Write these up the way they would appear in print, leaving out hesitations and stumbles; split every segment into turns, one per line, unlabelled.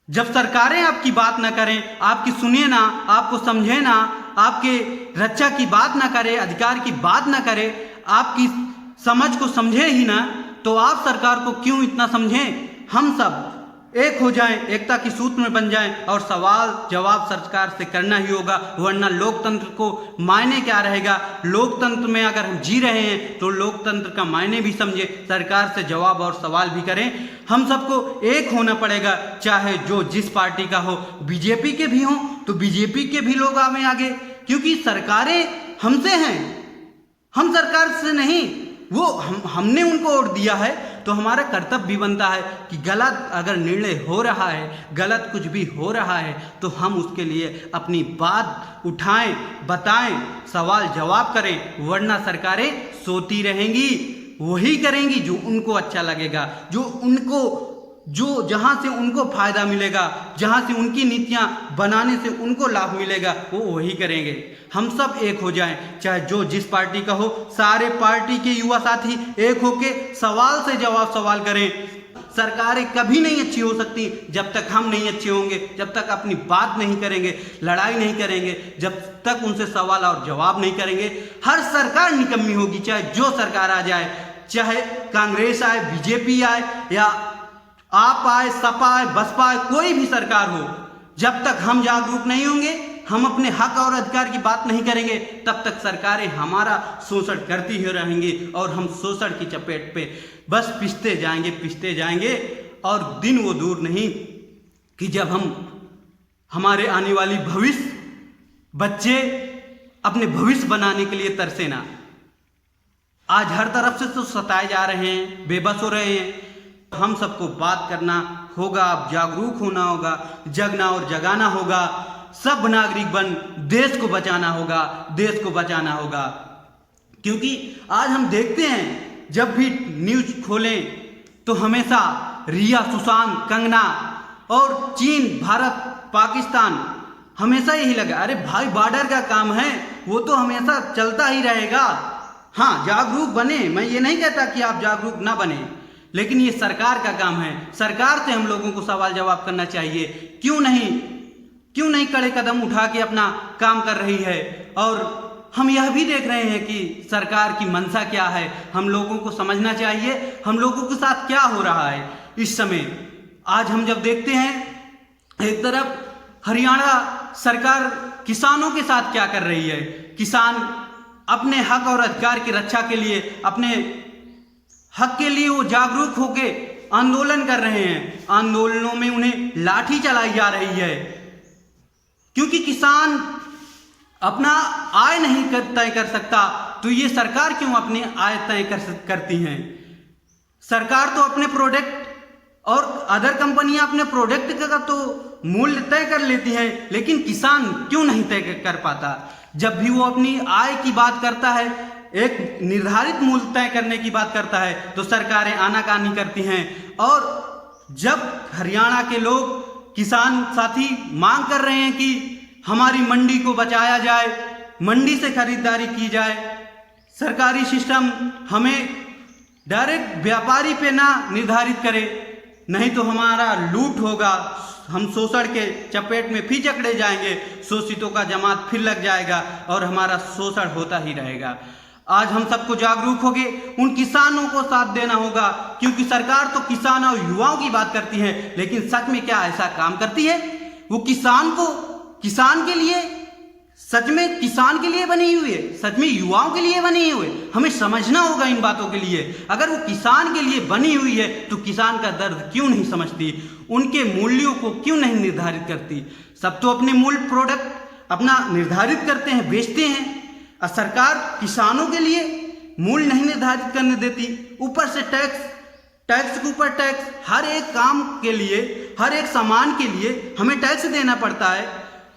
जब सरकारें आपकी बात ना करें, आपकी सुने ना, आपको समझे ना, आपके रक्षा की बात ना करे, अधिकार की बात ना करे, आपकी समझ को समझे ही ना, तो आप सरकार को क्यों इतना समझें। हम सब एक हो जाएं, एकता की सूत्र में बन जाएं और सवाल जवाब सरकार से करना ही होगा, वरना लोकतंत्र को मायने क्या रहेगा। लोकतंत्र में अगर हम जी रहे हैं तो लोकतंत्र का मायने भी समझे, सरकार से जवाब और सवाल भी करें। हम सबको एक होना पड़ेगा, चाहे जो जिस पार्टी का हो। बीजेपी के भी हों तो बीजेपी के भी लोग आवे आगे, क्योंकि सरकारें हमसे हैं, हम सरकार से नहीं। वो हमने उनको वोट दिया है, तो हमारा कर्तव्य भी बनता है कि गलत अगर निर्णय हो रहा है, गलत कुछ भी हो रहा है, तो हम उसके लिए अपनी बात उठाएं, बताएं, सवाल जवाब करें। वरना सरकारें सोती रहेंगी, वही करेंगी जो उनको अच्छा लगेगा, जो जहां से उनको फायदा मिलेगा, जहां से उनकी नीतियां बनाने से उनको लाभ मिलेगा, वो वही करेंगे। हम सब एक हो जाएं, चाहे जो जिस पार्टी का हो। सारे पार्टी के युवा साथी एक होके सवाल से जवाब सवाल करें। सरकारें कभी नहीं अच्छी हो सकती जब तक हम नहीं अच्छे होंगे, जब तक अपनी बात नहीं करेंगे, लड़ाई नहीं करेंगे, जब तक उनसे सवाल और जवाब नहीं करेंगे। हर सरकार निकम्मी होगी, चाहे जो सरकार आ जाए, चाहे कांग्रेस आए, बीजेपी आए, या आप आए, सपा आए, बसपा आए, कोई भी सरकार हो। जब तक हम जागरूक नहीं होंगे, हम अपने हक और अधिकार की बात नहीं करेंगे, तब तक सरकारें हमारा शोषण करती ही रहेंगी और हम शोषण की चपेट पे बस पिसते जाएंगे। और दिन वो दूर नहीं कि जब हमारे आने वाली भविष्य बच्चे अपने भविष्य बनाने के लिए तरसे ना। आज हर तरफ से तो सताए जा रहे हैं, बेबस हो रहे हैं। हम सबको बात करना होगा, जागरूक होना होगा, जगना और जगाना होगा। सब नागरिक बन देश को बचाना होगा, क्योंकि आज हम देखते हैं जब भी न्यूज खोलें तो हमेशा रिया, सुशांत, कंगना और चीन, भारत, पाकिस्तान, हमेशा यही लगा। अरे भाई, बॉर्डर का काम है, वो तो हमेशा चलता ही रहेगा। हाँ, जागरूक बने, मैं ये नहीं कहता कि आप जागरूक ना बने, लेकिन ये सरकार का काम है। सरकार से हम लोगों को सवाल जवाब करना चाहिए। क्यों नहीं कड़े कदम उठा के अपना काम कर रही है। और हम यह भी देख रहे हैं कि सरकार की मंशा क्या है। हम लोगों को समझना चाहिए हम लोगों के साथ क्या हो रहा है इस समय। आज हम जब देखते हैं एक तरफ हरियाणा सरकार किसानों के साथ क्या कर रही है। किसान अपने हक और अधिकार की रक्षा के लिए, अपने हक के लिए वो जागरूक होके आंदोलन कर रहे हैं। आंदोलनों में उन्हें लाठी चलाई जा रही है, क्योंकि किसान अपना आय नहीं तय कर सकता, तो ये सरकार क्यों अपनी आय तय करती हैं। सरकार तो अपने प्रोडक्ट और अदर कंपनियां अपने प्रोडक्ट का तो मूल्य तय कर लेती हैं, लेकिन किसान क्यों नहीं तय कर पाता। जब भी वो अपनी आय की बात करता है, एक निर्धारित मूल्य तय करने की बात करता है, तो सरकारें आनाकानी करती हैं। और जब हरियाणा के लोग, किसान साथी मांग कर रहे हैं कि हमारी मंडी को बचाया जाए, मंडी से खरीदारी की जाए, सरकारी सिस्टम हमें डायरेक्ट व्यापारी पे ना निर्धारित करे, नहीं तो हमारा लूट होगा, हम शोषण के चपेट में फिर जकड़े जाएंगे, शोषितों का जमात फिर लग जाएगा और हमारा शोषण होता ही रहेगा। आज हम सबको जागरूक होके उन किसानों को साथ देना होगा, क्योंकि सरकार तो किसान और युवाओं की बात करती है, लेकिन सच में क्या ऐसा काम करती है। वो किसान के लिए, सच में किसान के लिए बनी हुई है, सच में युवाओं के लिए बनी हुई है। हमें समझना होगा इन बातों के लिए। अगर वो किसान के लिए बनी हुई है तो किसान का दर्द क्यों नहीं समझती, उनके मूल्यों को क्यों नहीं निर्धारित करती। सब तो अपने मूल प्रोडक्ट अपना निर्धारित करते हैं, बेचते हैं, और सरकार किसानों के लिए मूल्य नहीं निर्धारित करने देती। ऊपर से टैक्स के ऊपर टैक्स, हर एक काम के लिए, हर एक सामान के लिए हमें टैक्स देना पड़ता है,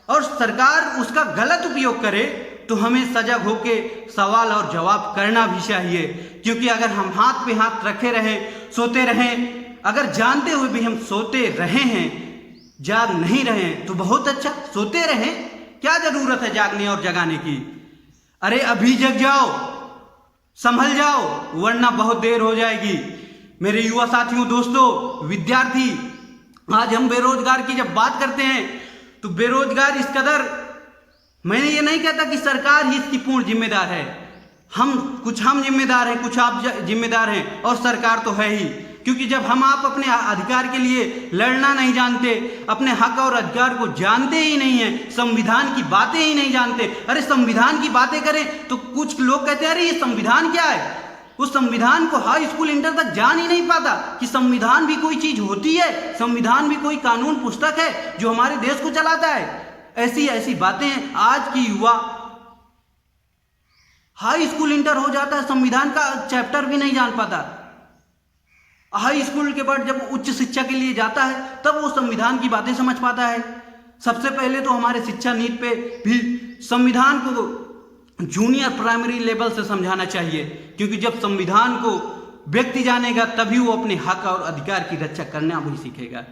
और सरकार उसका गलत उपयोग करे तो हमें सजग होके सवाल और जवाब करना भी चाहिए। क्योंकि अगर हम हाथ पे हाथ रखे रहें, सोते रहें, अगर जानते हुए भी हम सोते रहे हैं, जाग नहीं रहे हैं, तो बहुत अच्छा, सोते रहें, क्या जरूरत है जागने और जगाने की। अरे अभी जग जाओ, संभल जाओ, वरना बहुत देर हो जाएगी। मेरे युवा साथियों, दोस्तों, विद्यार्थी, आज हम बेरोजगार की जब बात करते हैं तो बेरोजगार इस कदर, मैंने ये नहीं कहता कि सरकार ही इसकी पूर्ण जिम्मेदार है, कुछ हम जिम्मेदार हैं, कुछ आप जिम्मेदार हैं, और सरकार तो है ही। क्योंकि जब हम आप अपने अधिकार के लिए लड़ना नहीं जानते, अपने हक और अधिकार को जानते ही नहीं है, संविधान की बातें ही नहीं जानते, अरे संविधान की बातें करें तो कुछ लोग कहते हैं अरे ये संविधान क्या है, उस संविधान को हाई स्कूल इंटर तक जान ही नहीं पाता कि संविधान भी कोई चीज होती है, संविधान भी कोई कानून पुस्तक है जो हमारे देश को चलाता है। ऐसी ऐसी बातें हैं। आज की युवा हाई स्कूल इंटर हो जाता है, संविधान का चैप्टर भी नहीं जान पाता। हाई स्कूल के बाद जब उच्च शिक्षा के लिए जाता है तब वो संविधान की बातें समझ पाता है। सबसे पहले तो हमारे शिक्षा नीति पे भी संविधान को जूनियर प्राइमरी लेवल से समझाना चाहिए, क्योंकि जब संविधान को व्यक्ति जानेगा तभी वो अपने हक और अधिकार की रक्षा करना भी सीखेगा।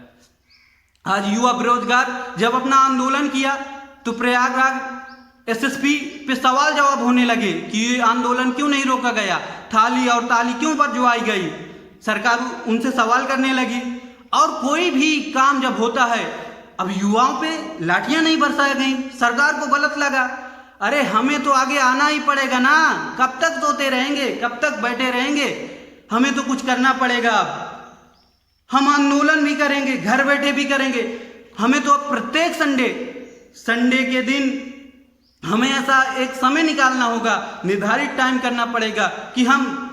आज युवा बेरोजगार जब अपना आंदोलन किया तो प्रयागराज एसएसपी पे सवाल जवाब होने लगे कि ये आंदोलन क्यों नहीं रोका गया, थाली और ताली क्यों बजवाई गई, सरकार उनसे सवाल करने लगी। और कोई भी काम जब होता है, अब युवाओं पे लाठियां नहीं बरसाई गई, सरकार को गलत लगा, अरे हमें तो आगे आना ही पड़ेगा ना, कब तक सोते रहेंगे, कब तक बैठे रहेंगे, हमें तो कुछ करना पड़ेगा। अब हम आंदोलन भी करेंगे, घर बैठे भी करेंगे, हमें तो अब प्रत्येक संडे के दिन हमें ऐसा एक समय निकालना होगा, निर्धारित टाइम करना पड़ेगा कि हम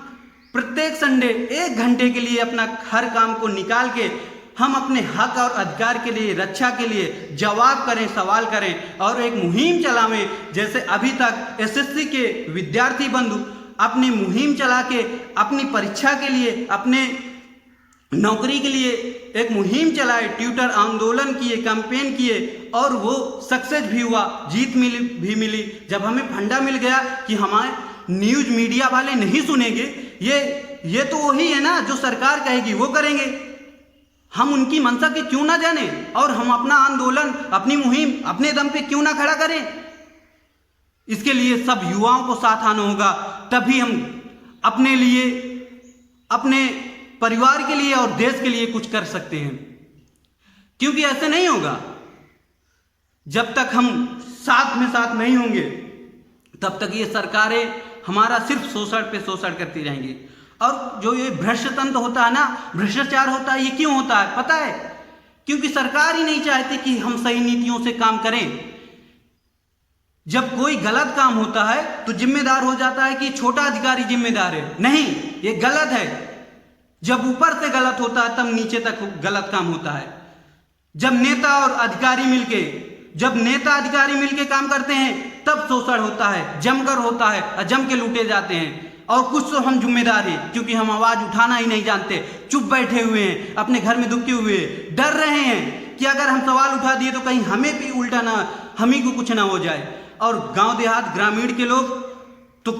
प्रत्येक संडे 1 घंटे के लिए अपना हर काम को निकाल के हम अपने हक और अधिकार के लिए, रक्षा के लिए जवाब करें, सवाल करें और एक मुहिम चलावें। जैसे अभी तक एसएससी के विद्यार्थी बंधु अपनी मुहिम चला के अपनी परीक्षा के लिए, अपने नौकरी के लिए एक मुहिम चलाए, ट्विटर आंदोलन किए, कैंपेन किए और वो सक्सेस भी हुआ, जीत भी मिली। जब हमें फंडा मिल गया कि हमारे न्यूज मीडिया वाले नहीं सुनेंगे, ये तो वही है ना जो सरकार कहेगी वो करेंगे, हम उनकी मंशा के क्यों ना जाने और हम अपना आंदोलन, अपनी मुहिम अपने दम पे क्यों ना खड़ा करें। इसके लिए सब युवाओं को साथ आना होगा, तभी हम अपने लिए, अपने परिवार के लिए और देश के लिए कुछ कर सकते हैं। क्योंकि ऐसे नहीं होगा, जब तक हम साथ में साथ नहीं होंगे तब तक ये सरकारें हमारा सिर्फ शोषण पे शोषण करती रहेंगी। और जो ये भ्रष्ट तंत्र होता है ना, भ्रष्टाचार होता है, ये क्यों होता है पता है? क्योंकि सरकार ही नहीं चाहती कि हम सही नीतियों से काम करें। जब कोई गलत काम होता है तो जिम्मेदार हो जाता है कि छोटा अधिकारी जिम्मेदार है, नहीं, ये गलत है। जब ऊपर से गलत होता है तब नीचे तक गलत काम होता है। जब नेता अधिकारी मिलके काम करते हैं तब शोषण होता है, जमकर होता है और जम के लूटे जाते हैं। और कुछ तो हम जिम्मेदार हैं क्योंकि हम आवाज उठाना ही नहीं जानते, चुप बैठे हुए हैं, अपने घर में दुखी हुए, डर रहे हैं कि अगर हम सवाल उठा दिए तो कहीं हमें भी उल्टा ना, हम ही को कुछ ना हो जाए। और गांव देहात ग्रामीण के लोग तो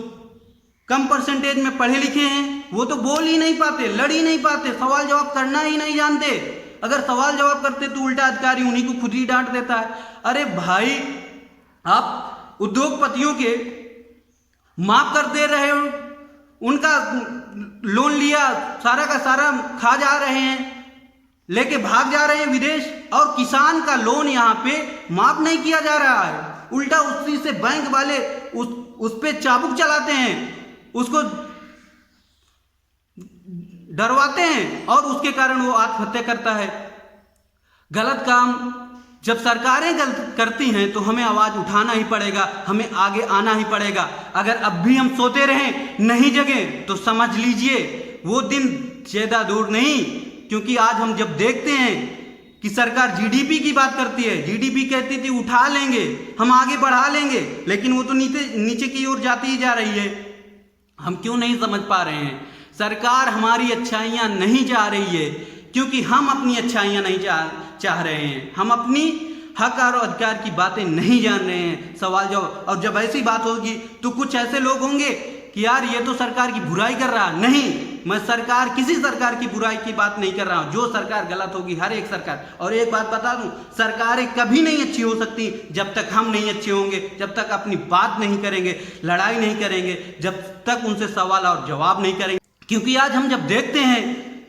कम परसेंटेज में पढ़े लिखे हैं, वो तो बोल ही नहीं पाते, लड़ ही नहीं पाते, सवाल जवाब करना ही नहीं जानते। अगर सवाल जवाब करते तो उल्टा अधिकारी उन्हीं को खुद ही डांट देता है। अरे भाई, आप उद्योगपतियों के माफ कर दे रहे हो, उनका लोन लिया सारा का सारा खा जा रहे हैं, लेके भाग जा रहे हैं विदेश, और किसान का लोन यहाँ पे माफ नहीं किया जा रहा है, उल्टा उसी से बैंक वाले उस पे चाबुक चलाते हैं, उसको डरवाते हैं और उसके कारण वो आत्महत्या करता है। गलत काम जब सरकारें गलत करती हैं तो हमें आवाज उठाना ही पड़ेगा, हमें आगे आना ही पड़ेगा। अगर अब भी हम सोते रहें, नहीं जगे, तो समझ लीजिए वो दिन ज्यादा दूर नहीं। क्योंकि आज हम जब देखते हैं कि सरकार जीडीपी की बात करती है, जीडीपी कहती थी उठा लेंगे, हम आगे बढ़ा लेंगे, लेकिन वो तो नीचे की ओर जाती ही जा रही है। हम क्यों नहीं समझ पा रहे हैं? सरकार हमारी अच्छाइयां नहीं चाह रही है क्योंकि हम अपनी अच्छाइयां नहीं चाह रहे हैं, हम अपनी हक और अधिकार की बातें नहीं जान रहे हैं, सवाल जवाब। और जब ऐसी बात होगी तो कुछ ऐसे लोग होंगे कि यार ये तो सरकार की बुराई कर रहा है। नहीं, मैं किसी सरकार की बुराई की बात नहीं कर रहा हूं। जो सरकार गलत होगी, हर एक सरकार, और एक बात बता दूं, सरकारें कभी नहीं अच्छी हो सकती जब तक हम नहीं अच्छे होंगे, जब तक अपनी बात नहीं करेंगे, लड़ाई नहीं करेंगे, जब तक उनसे सवाल और जवाब नहीं करेंगे। क्योंकि आज हम जब देखते हैं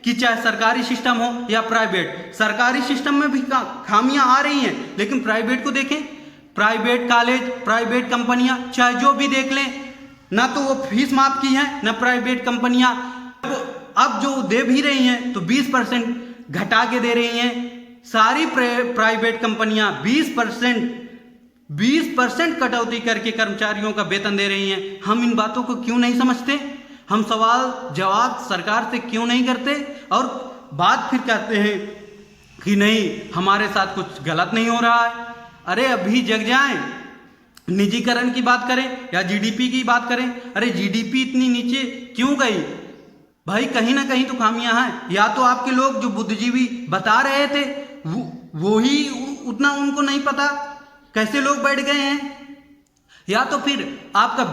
कि चाहे सरकारी सिस्टम हो या प्राइवेट, सरकारी सिस्टम में भी खामियां आ रही हैं, लेकिन प्राइवेट को देखें, प्राइवेट कॉलेज, प्राइवेट कंपनियां, चाहे जो भी देख लें, ना तो वो फीस माफ की है, ना प्राइवेट कंपनियां अब जो दे भी रही हैं तो 20% घटा के दे रही हैं। सारी प्राइवेट कंपनियां 20% कटौती करके कर्मचारियों का वेतन दे रही हैं। हम इन बातों को क्यों नहीं समझते? हम सवाल जवाब सरकार से क्यों नहीं करते? और बात फिर कहते हैं कि नहीं हमारे साथ कुछ गलत नहीं हो रहा है। अरे अभी जग जाएं, निजीकरण की बात करें या जीडीपी की बात करें। अरे जीडीपी इतनी नीचे क्यों गई भाई? कहीं ना कहीं तो खामियां हैं। या तो आपके लोग जो बुद्धिजीवी बता रहे थे वो ही उतना उनको नहीं पता कैसे लोग बैठ गए हैं, या तो फिर आपका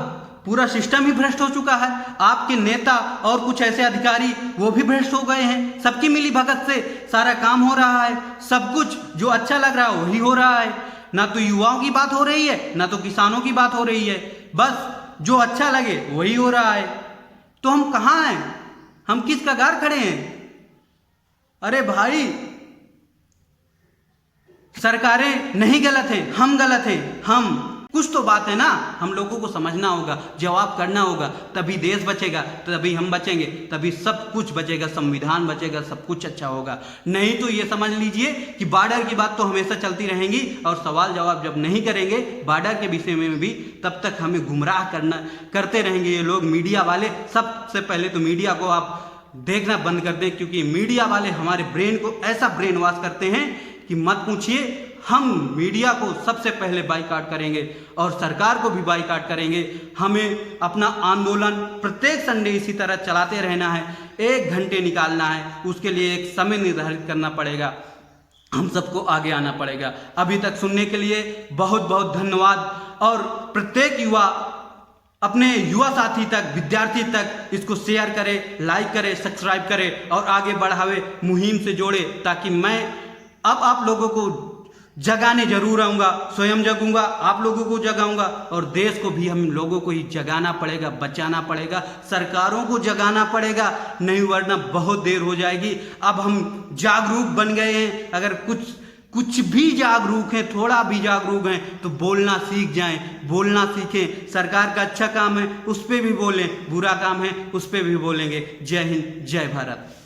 पूरा सिस्टम ही भ्रष्ट हो चुका है। आपके नेता और कुछ ऐसे अधिकारी वो भी भ्रष्ट हो गए हैं। सबकी मिली भगत से सारा काम हो रहा है, सब कुछ जो अच्छा लग रहा है वही हो रहा है। ना तो युवाओं की बात हो रही है, ना तो किसानों की बात हो रही है, बस जो अच्छा लगे वही हो रहा है। तो हम कहाँ हैं? हम किस कगार खड़े हैं? अरे भाई सरकारें नहीं गलत हैं, हम गलत हैं। हम कुछ तो बात है ना, हम लोगों को समझना होगा, जवाब करना होगा, तभी देश बचेगा, तभी हम बचेंगे, तभी सब कुछ बचेगा, संविधान बचेगा, सब कुछ अच्छा होगा। नहीं तो ये समझ लीजिए कि बॉर्डर की बात तो हमेशा चलती रहेंगी और सवाल जवाब जब नहीं करेंगे बॉर्डर के विषय में भी, तब तक हमें गुमराह करते रहेंगे ये लोग, मीडिया वाले। सबसे पहले तो मीडिया को आप देखना बंद कर दें, क्योंकि मीडिया वाले हमारे ब्रेन को ऐसा ब्रेन वॉश करते हैं कि मत पूछिए। हम मीडिया को सबसे पहले बाइकआउट करेंगे और सरकार को भी बाइकआउट करेंगे। हमें अपना आंदोलन प्रत्येक संडे इसी तरह चलाते रहना है, 1 घंटे निकालना है, उसके लिए एक समय निर्धारित करना पड़ेगा, हम सबको आगे आना पड़ेगा। अभी तक सुनने के लिए बहुत बहुत धन्यवाद। और प्रत्येक युवा अपने युवा साथी तक, विद्यार्थी तक इसको शेयर करे, लाइक करे, सब्सक्राइब करे और आगे बढ़ावे, मुहिम से जोड़े, ताकि मैं अब आप लोगों को जगाने जरूर आऊँगा, स्वयं जगूंगा, आप लोगों को जगाऊंगा और देश को भी हम लोगों को ही जगाना पड़ेगा, बचाना पड़ेगा, सरकारों को जगाना पड़ेगा, नहीं वरना बहुत देर हो जाएगी। अब हम जागरूक बन गए हैं, अगर कुछ भी जागरूक हैं, थोड़ा भी जागरूक हैं तो बोलना सीख जाएं, बोलना सीखें। सरकार का अच्छा काम है उस पर भी बोलें, बुरा काम है उस पर भी बोलेंगे। जय हिंद, जय भारत।